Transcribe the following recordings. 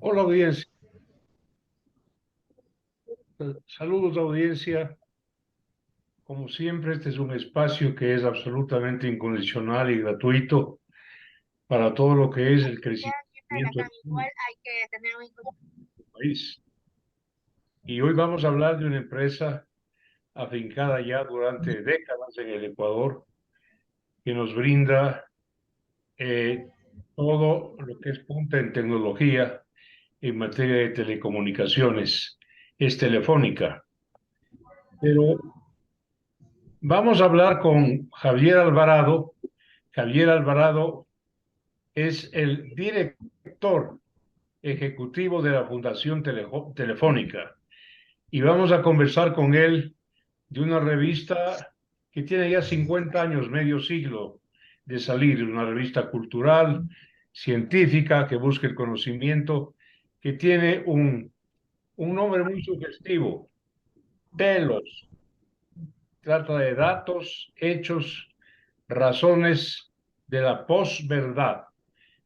Hola audiencia, saludos audiencia. Como siempre, este es un espacio que es absolutamente incondicional y gratuito para todo lo que es el crecimiento económico del país. Y hoy vamos a hablar de una empresa afincada ya durante décadas en el Ecuador que nos brinda eh, todo lo que es punta en tecnología en materia de telecomunicaciones. Es Telefónica. Pero vamos a hablar con Javier Alvarado. Javier Alvarado es el director ejecutivo de la Fundación Telefónica y vamos a conversar con él de una revista que tiene ya 50 años, medio siglo de salir, una revista cultural, científica, que busca el conocimiento, que tiene un nombre muy sugestivo, Telos, trata de datos, hechos, razones de la posverdad.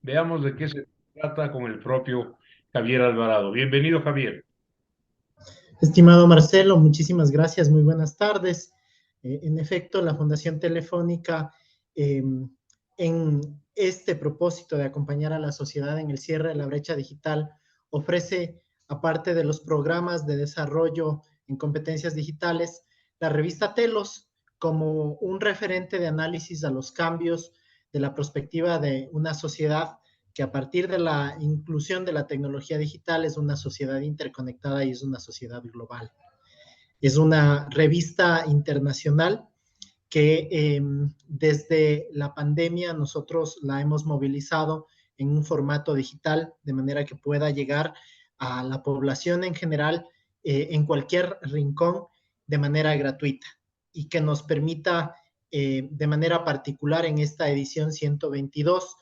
Veamos de qué se trata con el propio Javier Alvarado. Bienvenido, Javier. Estimado Marcelo, muchísimas gracias, muy buenas tardes. En efecto, la Fundación Telefónica, en este propósito de acompañar a la sociedad en el cierre de la brecha digital, ofrece, aparte de los programas de desarrollo en competencias digitales, la revista Telos como un referente de análisis a los cambios de la perspectiva de una sociedad que a partir de la inclusión de la tecnología digital es una sociedad interconectada y es una sociedad global. Es una revista internacional que desde la pandemia nosotros la hemos movilizado en un formato digital de manera que pueda llegar a la población en general en cualquier rincón de manera gratuita y que nos permita de manera particular en esta edición 122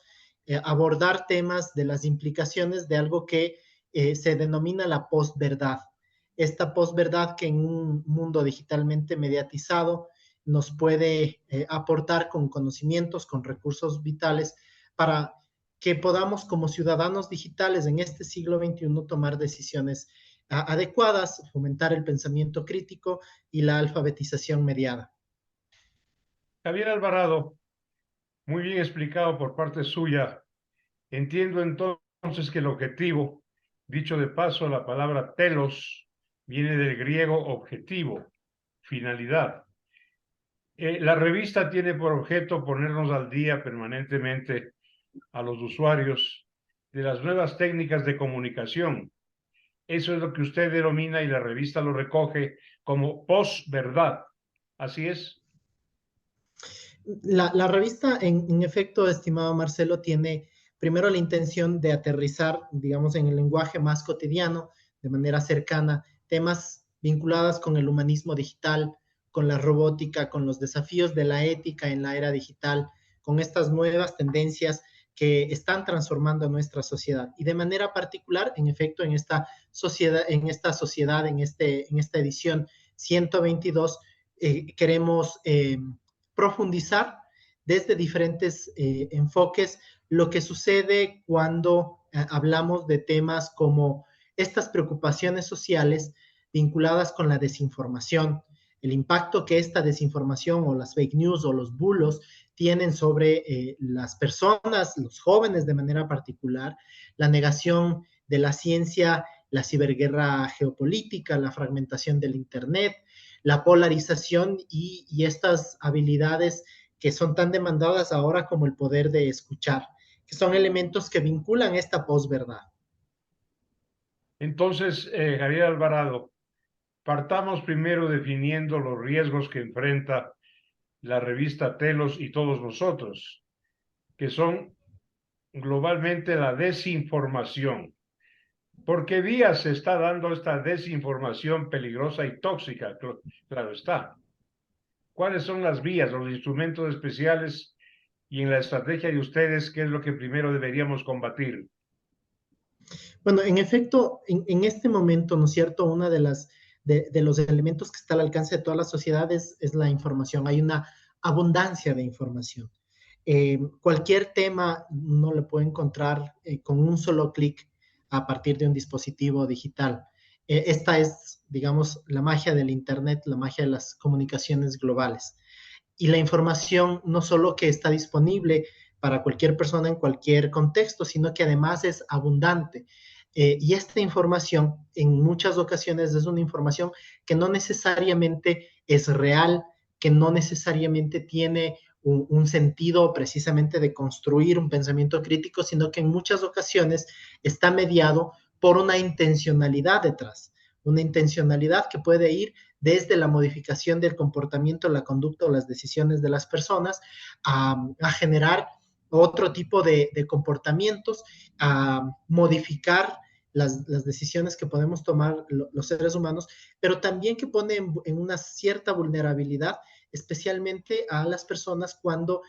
abordar temas de las implicaciones de algo que se denomina la posverdad. Esta posverdad que en un mundo digitalmente mediatizado nos puede aportar con conocimientos, con recursos vitales para que podamos como ciudadanos digitales en este siglo XXI tomar decisiones adecuadas, fomentar el pensamiento crítico y la alfabetización mediada. Javier Alvarado, muy bien explicado por parte suya. Entiendo entonces que el objetivo, dicho de paso, la palabra telos viene del griego objetivo, finalidad. La revista tiene por objeto ponernos al día permanentemente a los usuarios de las nuevas técnicas de comunicación. Eso es lo que usted denomina y la revista lo recoge como posverdad. Así es. La revista, en efecto, estimado Marcelo, tiene primero la intención de aterrizar, digamos, en el lenguaje más cotidiano, de manera cercana, temas vinculados con el humanismo digital, con la robótica, con los desafíos de la ética en la era digital, con estas nuevas tendencias que están transformando nuestra sociedad. Y de manera particular, en efecto, en esta sociedad, en esta edición 122, queremos profundizar desde diferentes enfoques lo que sucede cuando hablamos de temas como estas preocupaciones sociales vinculadas con la desinformación, el impacto que esta desinformación o las fake news o los bulos tienen sobre las personas, los jóvenes de manera particular, la negación de la ciencia, la ciberguerra geopolítica, la fragmentación del Internet, la polarización y estas habilidades que son tan demandadas ahora como el poder de escuchar, que son elementos que vinculan esta posverdad. Entonces, Javier Alvarado, partamos primero definiendo los riesgos que enfrenta la revista Telos y todos nosotros, que son globalmente la desinformación. ¿Por qué vías se está dando esta desinformación peligrosa y tóxica? Claro está. ¿Cuáles son las vías, los instrumentos especiales y en la estrategia de ustedes, qué es lo que primero deberíamos combatir? Bueno, en efecto, en este momento, ¿no es cierto? Una de los elementos que está al alcance de todas las sociedades es la información. Hay una abundancia de información. Cualquier tema uno lo puede encontrar con un solo clic a partir de un dispositivo digital. Esta es, digamos, la magia del Internet, la magia de las comunicaciones globales. Y la información no solo que está disponible para cualquier persona en cualquier contexto, sino que además es abundante. Y esta información en muchas ocasiones es una información que no necesariamente es real, que no necesariamente tiene un sentido precisamente de construir un pensamiento crítico, sino que en muchas ocasiones está mediado por una intencionalidad detrás, una intencionalidad que puede ir desde la modificación del comportamiento, la conducta o las decisiones de las personas a generar otro tipo de comportamientos, a modificar las decisiones que podemos tomar los seres humanos, pero también que pone en una cierta vulnerabilidad, especialmente a las personas cuando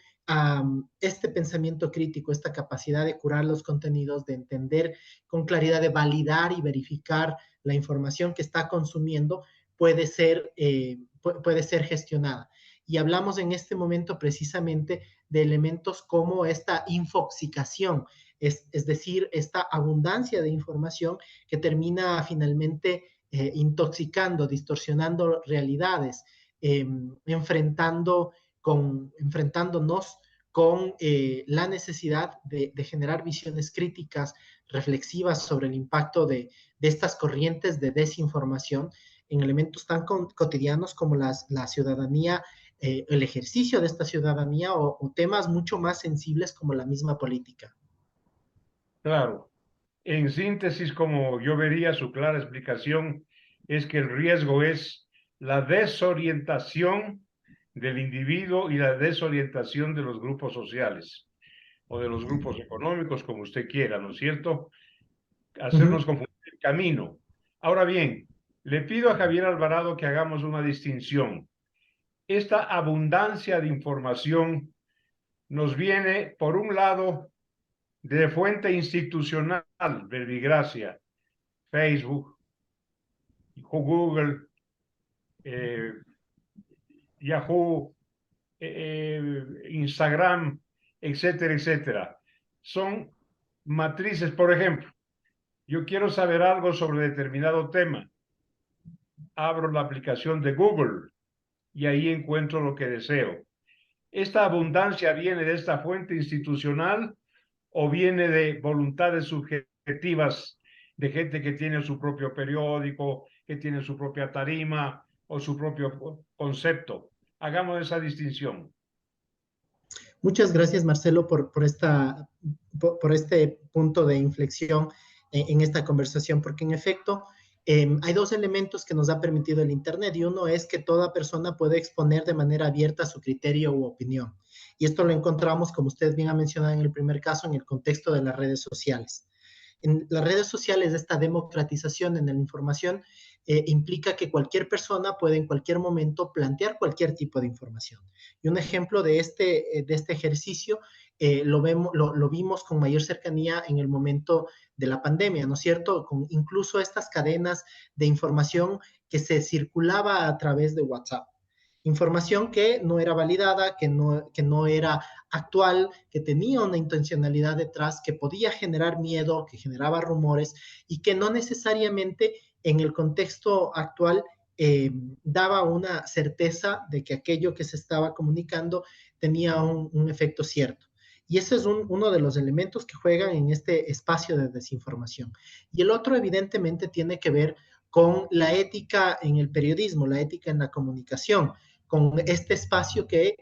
este pensamiento crítico, esta capacidad de curar los contenidos, de entender con claridad, de validar y verificar la información que está consumiendo, puede ser gestionada. Y hablamos en este momento precisamente de elementos como esta infoxicación, es decir, esta abundancia de información que termina finalmente intoxicando, distorsionando realidades, enfrentándonos con la necesidad de generar visiones críticas, reflexivas sobre el impacto de estas corrientes de desinformación en elementos tan cotidianos como la ciudadanía, el ejercicio de esta ciudadanía o temas mucho más sensibles como la misma política. Claro. En síntesis, como yo vería su clara explicación, es que el riesgo es la desorientación del individuo y la desorientación de los grupos sociales o de los grupos económicos, como usted quiera, ¿no es cierto? Hacernos confundir el camino. Ahora bien, le pido a Javier Alvarado que hagamos una distinción. Esta abundancia de información nos viene, por un lado, de fuente institucional, verbigracia, Facebook, Google, Yahoo, Instagram, etcétera, etcétera. Son matrices, por ejemplo, yo quiero saber algo sobre determinado tema. Abro la aplicación de Google y ahí encuentro lo que deseo. ¿Esta abundancia viene de esta fuente institucional o viene de voluntades subjetivas de gente que tiene su propio periódico, que tiene su propia tarima o su propio concepto? Hagamos esa distinción. Muchas gracias, Marcelo, por este punto de inflexión en esta conversación, porque en efecto hay dos elementos que nos ha permitido el Internet, y uno es que toda persona puede exponer de manera abierta su criterio u opinión. Y esto lo encontramos, como usted bien ha mencionado en el primer caso, en el contexto de las redes sociales. En las redes sociales, esta democratización en la información implica que cualquier persona puede en cualquier momento plantear cualquier tipo de información. Y un ejemplo de este ejercicio lo vimos con mayor cercanía en el momento de la pandemia, ¿no es cierto? Con incluso estas cadenas de información que se circulaba a través de WhatsApp. Información que no era validada, que no era actual, que tenía una intencionalidad detrás, que podía generar miedo, que generaba rumores y que no necesariamente en el contexto actual daba una certeza de que aquello que se estaba comunicando tenía un efecto cierto. Y ese es uno de los elementos que juegan en este espacio de desinformación. Y el otro, evidentemente, tiene que ver con la ética en el periodismo, la ética en la comunicación, con este espacio que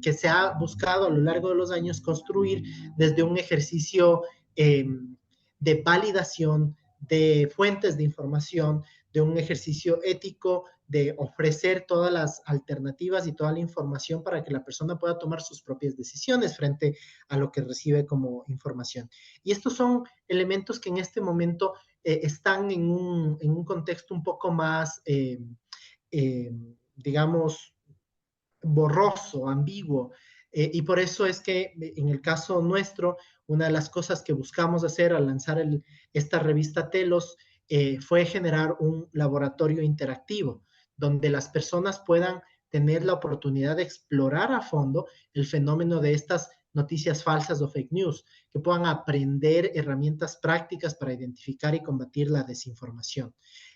se ha buscado a lo largo de los años construir desde un ejercicio de validación de fuentes de información, de un ejercicio ético de ofrecer todas las alternativas y toda la información para que la persona pueda tomar sus propias decisiones frente a lo que recibe como información. Y estos son elementos que en este momento están en un contexto un poco más, digamos, borroso, ambiguo. Y por eso es que en el caso nuestro, una de las cosas que buscamos hacer al lanzar esta revista Telos fue generar un laboratorio interactivo donde las personas puedan tener la oportunidad de explorar a fondo el fenómeno de estas noticias falsas o fake news, que puedan aprender herramientas prácticas para identificar y combatir la desinformación.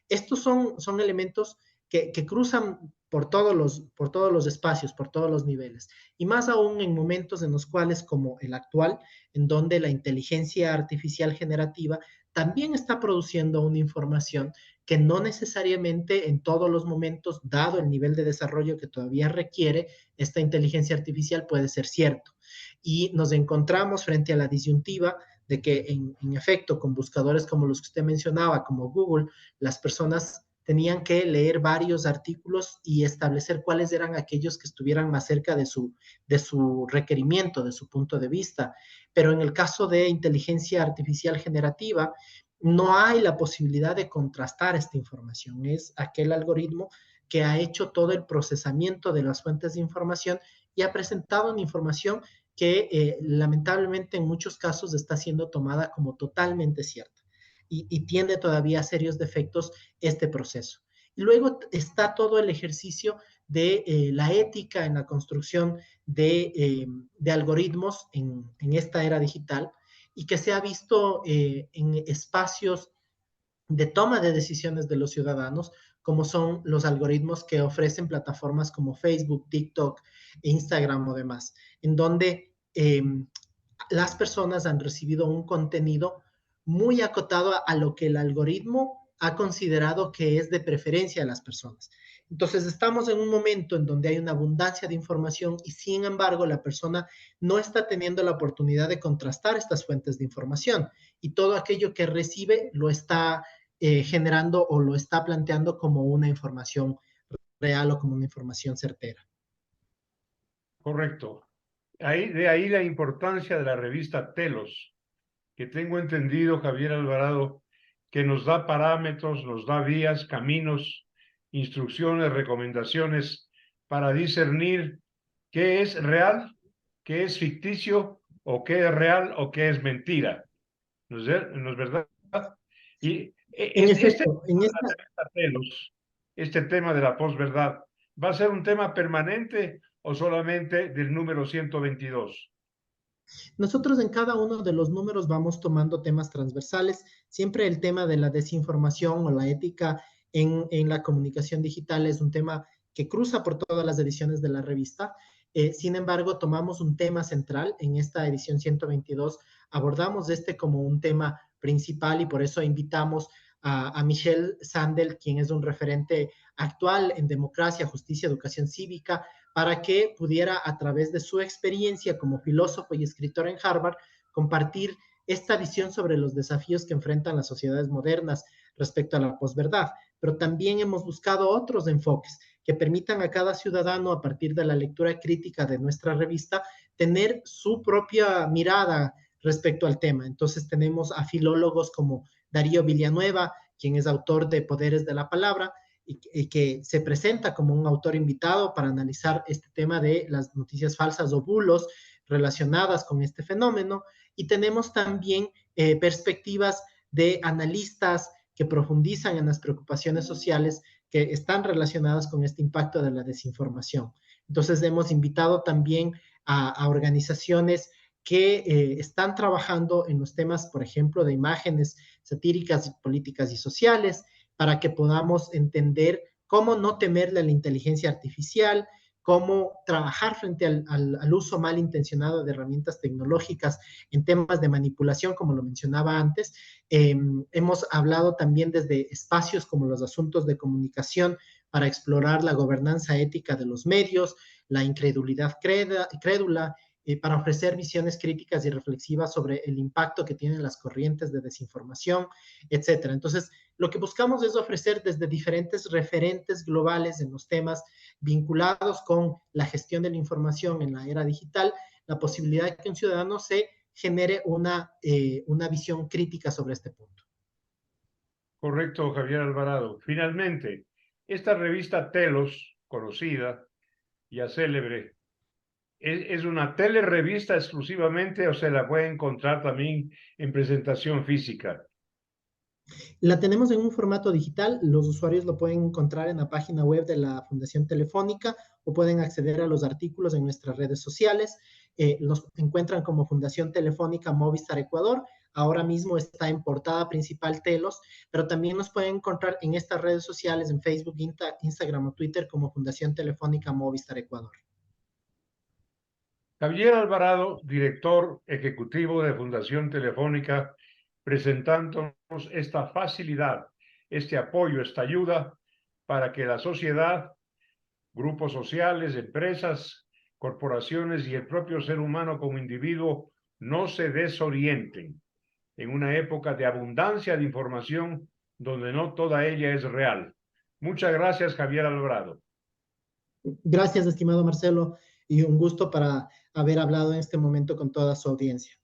Estos son elementos que cruzan por todos los espacios, por todos los niveles, y más aún en momentos en los cuales, como el actual, en donde la inteligencia artificial generativa también está produciendo una información que no necesariamente en todos los momentos, dado el nivel de desarrollo que todavía requiere esta inteligencia artificial, puede ser cierto. Y nos encontramos frente a la disyuntiva de que, en efecto, con buscadores como los que usted mencionaba, como Google, las personas tenían que leer varios artículos y establecer cuáles eran aquellos que estuvieran más cerca de su requerimiento, de su punto de vista. Pero en el caso de inteligencia artificial generativa, no hay la posibilidad de contrastar esta información. Es aquel algoritmo que ha hecho todo el procesamiento de las fuentes de información y ha presentado una información que lamentablemente en muchos casos está siendo tomada como totalmente cierta y tiene todavía serios defectos este proceso. Y luego está todo el ejercicio de la ética en la construcción de algoritmos en esta era digital y que se ha visto en espacios de toma de decisiones de los ciudadanos, como son los algoritmos que ofrecen plataformas como Facebook, TikTok, Instagram o demás, en donde las personas han recibido un contenido muy acotado a lo que el algoritmo ha considerado que es de preferencia de las personas. Entonces, estamos en un momento en donde hay una abundancia de información y, sin embargo, la persona no está teniendo la oportunidad de contrastar estas fuentes de información y todo aquello que recibe lo está generando o lo está planteando como una información real o como una información certera. Correcto. De ahí la importancia de la revista Telos, que tengo entendido, Javier Alvarado, que nos da parámetros, nos da vías, caminos, instrucciones, recomendaciones para discernir qué es real, qué es ficticio, o qué es real o qué es mentira. ¿No es verdad? Y En este efecto, en esta, Telos, este tema de la posverdad, ¿va a ser un tema permanente o solamente del número 122? nosotros en cada uno de los números vamos tomando temas transversales. Siempre el tema de la desinformación o la ética en la comunicación digital es un tema que cruza por todas las ediciones de la revista. Sin embargo, tomamos un tema central en esta edición 122. Abordamos este como un tema principal y por eso invitamos a Michelle Sandel, quien es un referente actual en democracia, justicia, educación cívica, para que pudiera, a través de su experiencia como filósofo y escritor en Harvard, compartir esta visión sobre los desafíos que enfrentan las sociedades modernas respecto a la posverdad. Pero también hemos buscado otros enfoques que permitan a cada ciudadano, a partir de la lectura crítica de nuestra revista, tener su propia mirada respecto al tema. Entonces tenemos a filólogos como Darío Villanueva, quien es autor de Poderes de la Palabra, y que se presenta como un autor invitado para analizar este tema de las noticias falsas o bulos relacionadas con este fenómeno. Y tenemos también perspectivas de analistas que profundizan en las preocupaciones sociales que están relacionadas con este impacto de la desinformación. Entonces hemos invitado también a organizaciones que están trabajando en los temas, por ejemplo, de imágenes satíricas, políticas y sociales, para que podamos entender cómo no temerle a la inteligencia artificial, cómo trabajar frente al uso malintencionado de herramientas tecnológicas en temas de manipulación, como lo mencionaba antes. Hemos hablado también desde espacios como los asuntos de comunicación para explorar la gobernanza ética de los medios, la incredulidad crédula, para ofrecer visiones críticas y reflexivas sobre el impacto que tienen las corrientes de desinformación, etcétera. Entonces, lo que buscamos es ofrecer desde diferentes referentes globales en los temas vinculados con la gestión de la información en la era digital, la posibilidad de que un ciudadano se genere una visión crítica sobre este punto. Correcto, Javier Alvarado. Finalmente, esta revista Telos, conocida, ya célebre, ¿es una telerevista exclusivamente o se la puede encontrar también en presentación física? La tenemos en un formato digital, los usuarios lo pueden encontrar en la página web de la Fundación Telefónica o pueden acceder a los artículos en nuestras redes sociales. Los encuentran como Fundación Telefónica Movistar Ecuador. Ahora mismo está en portada principal Telos, pero también nos pueden encontrar en estas redes sociales, en Facebook, Instagram o Twitter como Fundación Telefónica Movistar Ecuador. Javier Alvarado, director ejecutivo de Fundación Telefónica, presentándonos esta facilidad, este apoyo, esta ayuda para que la sociedad, grupos sociales, empresas, corporaciones y el propio ser humano como individuo no se desorienten en una época de abundancia de información donde no toda ella es real. Muchas gracias, Javier Alvarado. Gracias, estimado Marcelo, y un gusto para haber hablado en este momento con toda su audiencia.